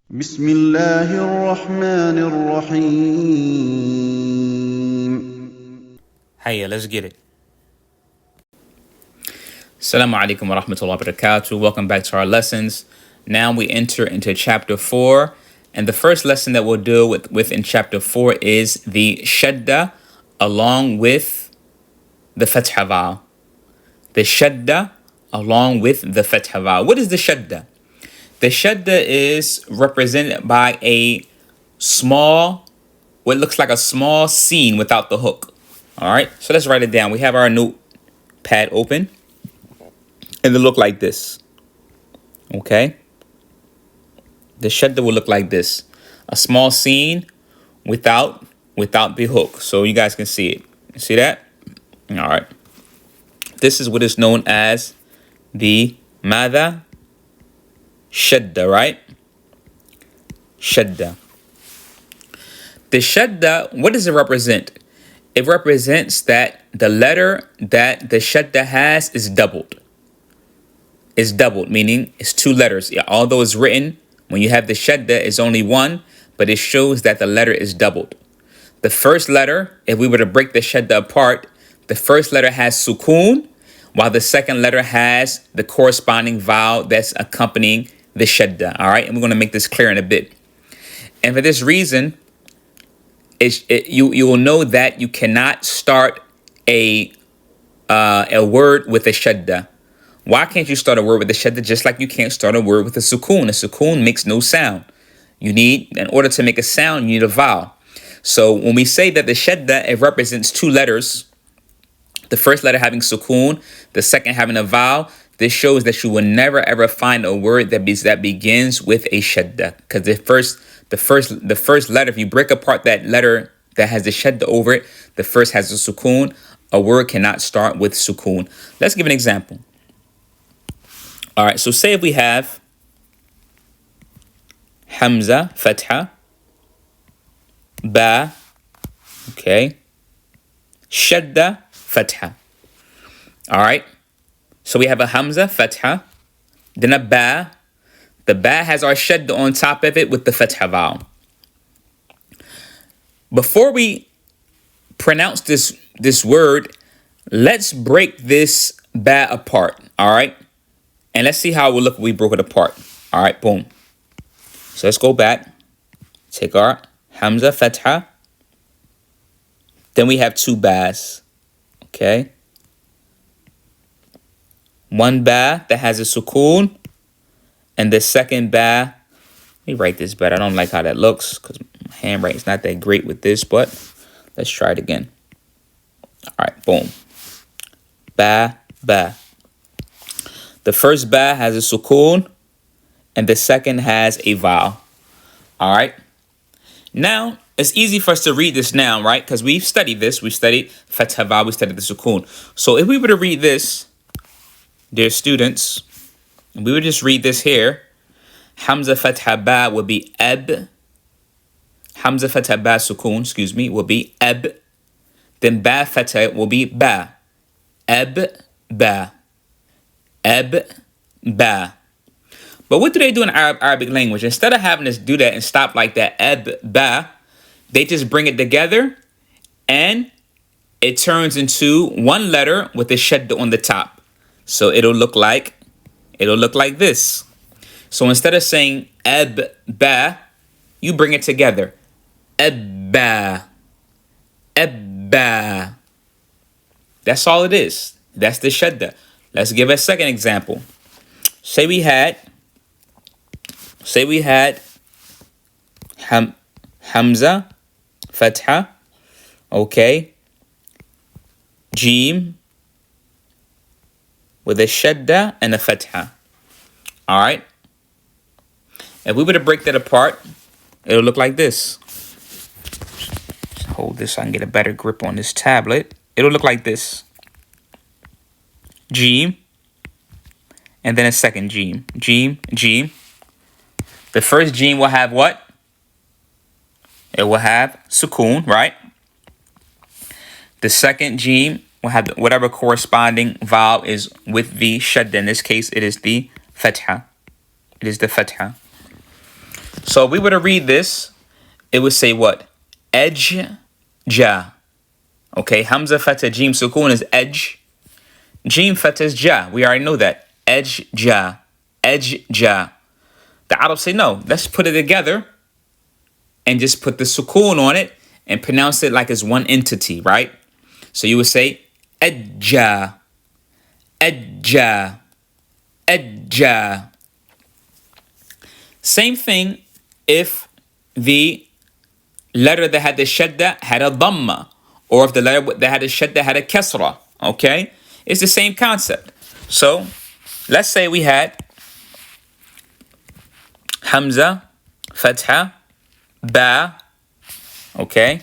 بسم الله الرحمن الرحيم. Hiya, let's get it. Assalamu alaikum wa rahmatullahi wa barakatuh. Welcome back to our lessons. Now we enter into chapter 4. And the first lesson that we'll deal with in chapter 4 is the Shaddah along with the Fatha vowel. The Shaddah along with the Fatha vowel. What is the Shaddah? The Shaddah is represented by what looks like a small scene without the hook. All right, so let's write it down. We have our notepad open, and it'll look like this. Okay, the Shaddah will look like this: a small scene without the hook. So you guys can see it. You see that? All right. This is what is known as the Madha Shaddah, right? Shaddah. The Shaddah, what does it represent? It represents that the letter that the Shaddah has is doubled. It's doubled, meaning it's two letters. Yeah, although it's written, when you have the Shaddah, it's only one, but it shows that the letter is doubled. The first letter, if we were to break the Shaddah apart, the first letter has sukoon, while the second letter has the corresponding vowel that's accompanying the Shaddah. All right, and we're going to make this clear in a bit. And for this reason, you will know that you cannot start a word with a Shaddah. Why can't you start a word with a Shaddah just like you can't start a word with a sukoon? A sukoon makes no sound. In order to make a sound, you need a vowel. So when we say that the Shaddah, it represents two letters, the first letter having sukoon, the second having a vowel, this shows that you will never ever find a word that begins with a Shaddah. Because the first letter, if you break apart that letter that has the Shaddah over it, the first has a sukoon. A word cannot start with sukoon. Let's give an example. All right, so say if we have Hamza, Fatha, Ba, okay, Shaddah, Fatha. All right, so we have a Hamza, Fatha, then a Ba. The Ba has our Shaddah on top of it with the Fatha vowel. Before we pronounce this word, let's break this Ba apart, all right? And let's see how it will look when we broke it apart. All right, boom. So let's go back. Take our Hamza, Fatha. Then we have two Bas, okay? One Ba that has a sukoon, and the second Ba, let me write this better. I don't like how that looks because my handwriting's not that great with this, but let's try it again. All right, boom. Ba, Ba. The first Ba has a sukoon, and the second has a vowel. All right. Now, it's easy for us to read this now, right? Because we've studied this. We studied Fatha vowel. We studied the sukoon. So if we were to read this, dear students, we would just read this here. Hamza Fatha Ba would be Ab. Hamza Fatha Ba sukoon, will be Ab. Then Ba Fatha will be Ba. Ab, Ba. Ab, Ba. But what do they do in Arabic language? Instead of having us do that and stop like that, Ab, Ba, they just bring it together and it turns into one letter with a Shaddah on the top. So it'll look like this. So instead of saying Ab, Ba, you bring it together. Abba. Abba. That's all it is. That's the Shaddah. Let's give a second example. Say we had Hamza, Fatha, okay, Jim with a Shaddah and a Fatha. All right. If we were to break that apart, it'll look like this. Just hold this so I can get a better grip on this tablet. It'll look like this. Jim, and then a second Jim. Jim. The first Jim will have what? It will have sukoon, right? The second Jim will have whatever corresponding vowel is with the Shaddah. In this case, it is the Fatha. It is the Fatha. So if we were to read this, it would say what? Edge, ja. Okay, Hamza fatha Jim sukun is edge. Jim fatha is ja. We already know that. Edge, ja. Edge, ja. The Arabs say no. Let's put it together and just put the sukun on it and pronounce it like it's one entity, right? So you would say edja, edja, edja. Same thing if the letter that had the shadda had a dhamma, or if the letter that had a shadda had a kasra, okay? It's the same concept. So let's say we had Hamza, Fatha, Ba, okay?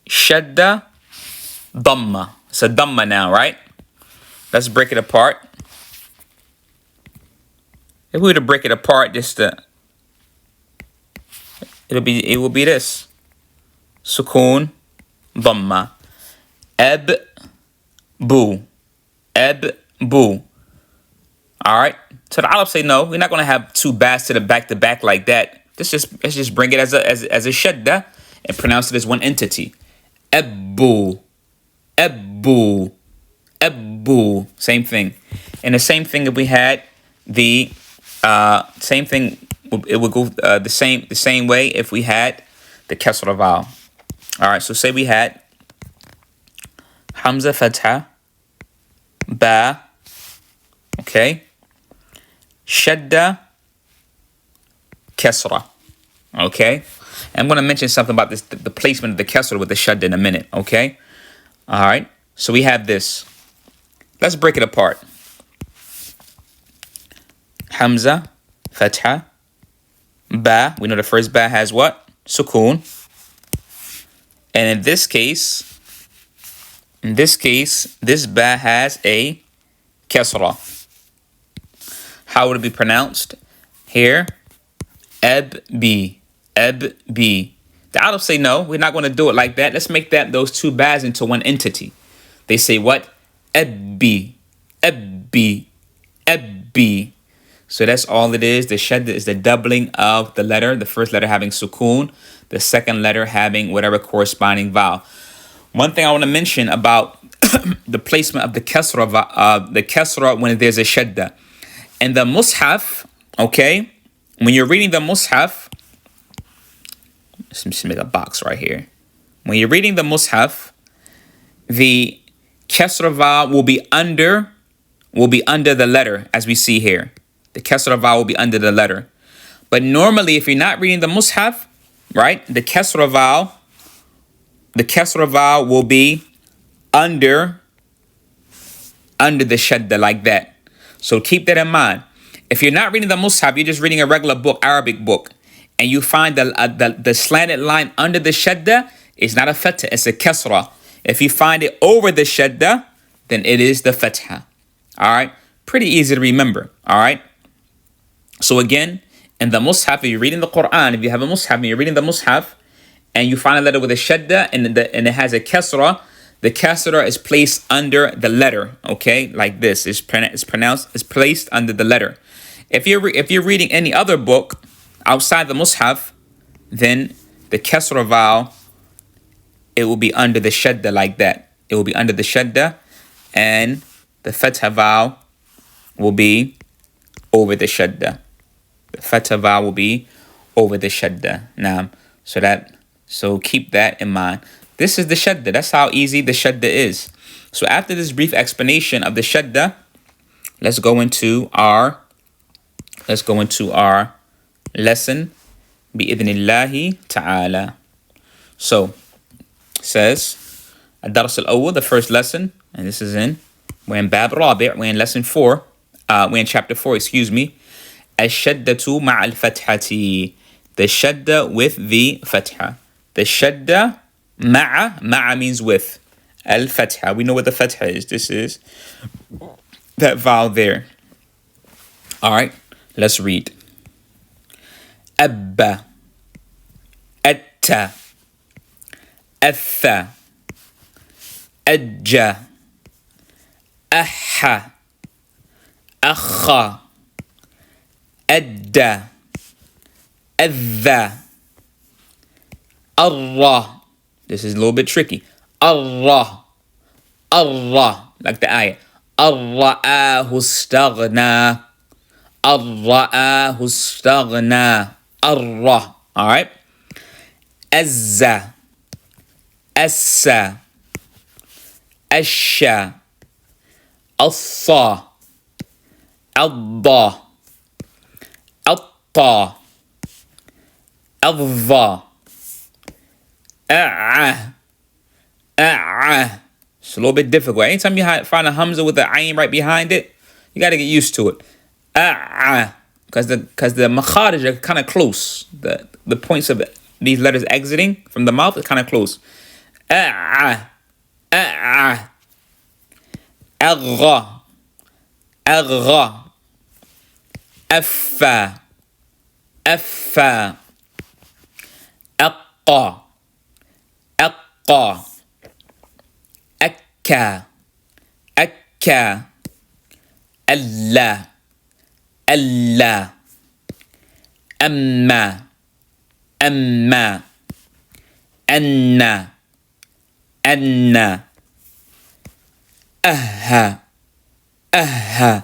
Shadda, Dhamma. It's a Dhamma now, right? Let's break it apart. If we were to break it apart, it will be this. Sukun, Dhamma. Eb, Bu. Eb, Bu. Alright? So the Arabs say no, we're not gonna have two bas to back like that. Let's just bring it as a shadda and pronounce it as one entity. Ebbu. Ebbu. Ebbu. Same thing. And the same thing if we had the same thing, it would go the same way if we had the kasra vowel. Alright, so say we had Hamza Fatha, Ba, okay, Shadda, Kasra, okay? I'm going to mention something about this, the placement of the Kasra with the Shadda in a minute, okay? Alright, so we have this. Let's break it apart. Hamza, Fatha, Ba. We know the first Ba has what? Sukun. And in this case, this Ba has a Kasra. How would it be pronounced? Here, Eb-bi, Eb-bi. The Arabs say no, we're not going to do it like that. Let's make those two Bas into one entity. They say what? Eb-bi, Eb-bi, Eb-bi. So that's all it is. The shadda is the doubling of the letter, the first letter having sukun, the second letter having whatever corresponding vowel. One thing I want to mention about the placement of the kasra when there's a shadda. And the mushaf, okay, when you're reading the mushaf, let's make a box right here. When you're reading the mushaf, the kasra vowel will be under the letter, as we see here. The kasra vowel will be under the letter. But normally, if you're not reading the mushaf, right, the kasra vowel will be under the shadda like that. So keep that in mind. If you're not reading the mushaf, you're just reading a regular book, Arabic book, and you find the slanted line under the shadda, it's not a fatha, it's a kasra. If you find it over the shadda, then it is the fatha. All right? Pretty easy to remember. All right? So again, in the mushaf, if you're reading the Quran, if you have a mushaf and you're reading the mushaf, and you find a letter with a shadda and it has a kasra, the kasra is placed under the letter, okay? Like this, it's placed under the letter. If you're reading any other book outside the mushaf, then the kasra vowel, it will be under the shadda like that. It will be under the shadda, and the fatha vowel will be over the shadda. The fatha vowel will be over the shadda. Now, so keep that in mind. This is the shadda. That's how easy the shadda is. So after this brief explanation of the shadda, let's go into our lesson bi-idhnillahi ta'ala. So it says الدرس الأول, the first lesson, and this is we're in Bab Rabi', we're in lesson 4, we're in chapter 4, excuse me. الشدة مع الفتحة, the shadda with the fatha. The shadda ma'a means with. Al-fatha, we know what the fatha is. This is that vowel there. All right, let's read. Abba, atta, atha, ajja, aha, akha, adda, الذا الرا. This is a little bit tricky. الرا الرا, like the ayah. الرآه استغنى الرآه استغنى الرا. All right. الزا السا الشا الصا الضا الطا الظا أع. It's a little bit difficult. Anytime you find a hamza with the ayn right behind it, you got to get used to it. Because the makharij are kind of close. The points of these letters exiting from the mouth is kind of close. أغا أغا أفا أفا أقا أقا أكا أكا ألا ألا أما أما أن أن أها أها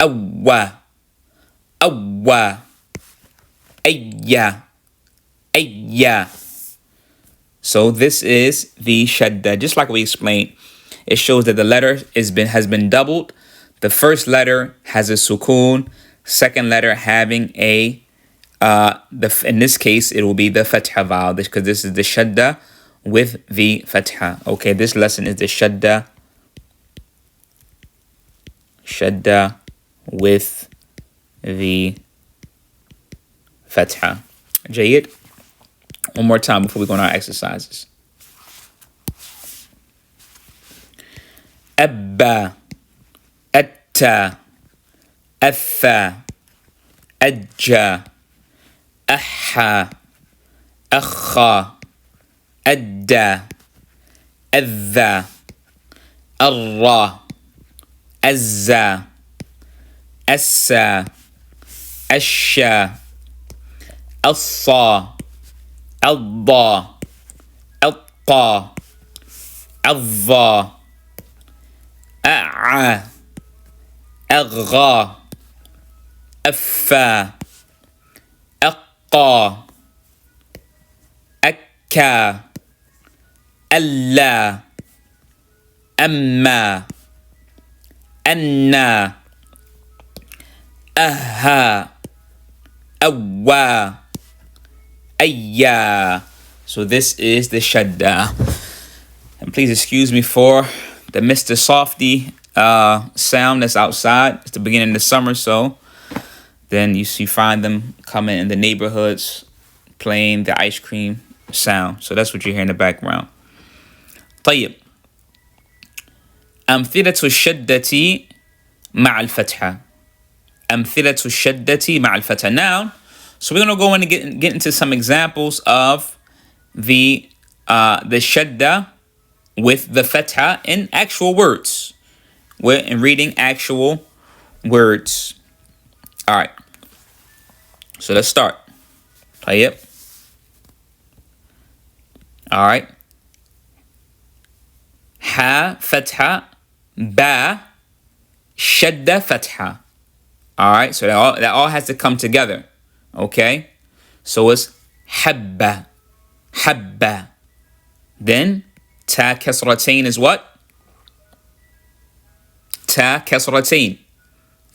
أوى أوى أيا أيا. So this is the Shaddah. Just like we explained, it shows that the letter has been doubled. The first letter has a sukoon. Second letter having a in this case it will be the fatha vowel, because this is the Shaddah with the fatha. Okay, this lesson is the Shaddah with the fatha. Jayyid. One more time before we go on our exercises. Abba, atta, atha, ajja, aha, akha, adda, adha, arra, azza, assa, asha, الصا الضا الطا الظا أع أغا أفا أقا أكا ألا أما أنا أها أوا أيا. So this is the Shaddah. And please excuse me for the Mr. Softy sound that's outside. It's the beginning of the summer, so then you find them coming in the neighborhoods playing the ice cream sound. So that's what you hear in the background. طيب. أمثلة الشدة مع الفتحة. أمثلة الشدة مع الفتحة. Now, so we're going to go in and get into some examples of the Shaddah with the fatha in actual words. We're in reading actual words. All right. So let's start. طيب. All right. Ha fatha, ba shadda fatha. All right. So that all has to come together. Okay. So it's habba, habba. Then ta kasratain is what? Ta kasratain.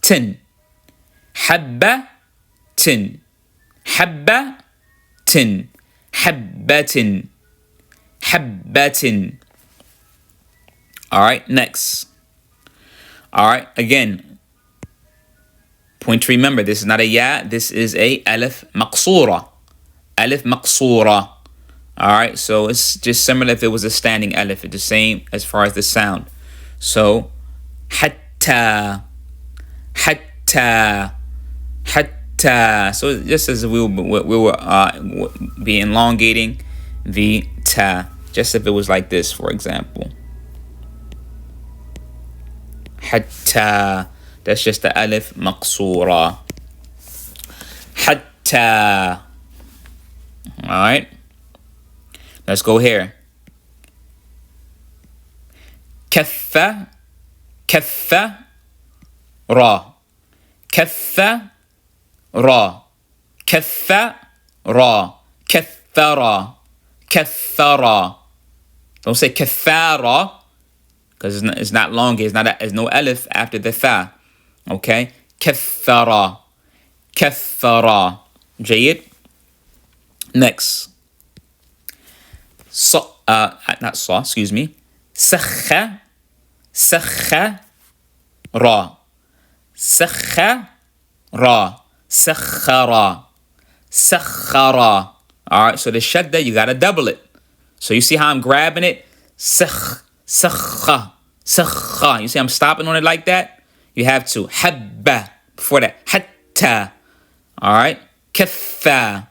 Tin. Habba, tin. Habba, tin. Habbatin. Habbatin. All right, next. All right, again, point to remember, this is not a ya, this is a alif maqsura. Alif maqsura. All right, so it's just similar if it was a standing alif. It's the same as far as the sound. So, hatta, hatta, hatta. So just as we will be elongating the ta, just if it was like this, for example. Hatta. That's just the alif maqsura. Hatta. hatta. All right. Let's go here. كف كف را كف را كف را كثر كثر. Don't say كثارة because it's not long. There's no alif after the fa. Okay. كثر كثر. جيد. Next. Not saw, excuse me. سخ سخ را سخ را سخر سخر. All right, so the shadda, you gotta double it. So you see how I'm grabbing it? Sakh, sakha, sakha. You see I'm stopping on it like that? You have to. Habba. Before that. Hatta. All right. Katha.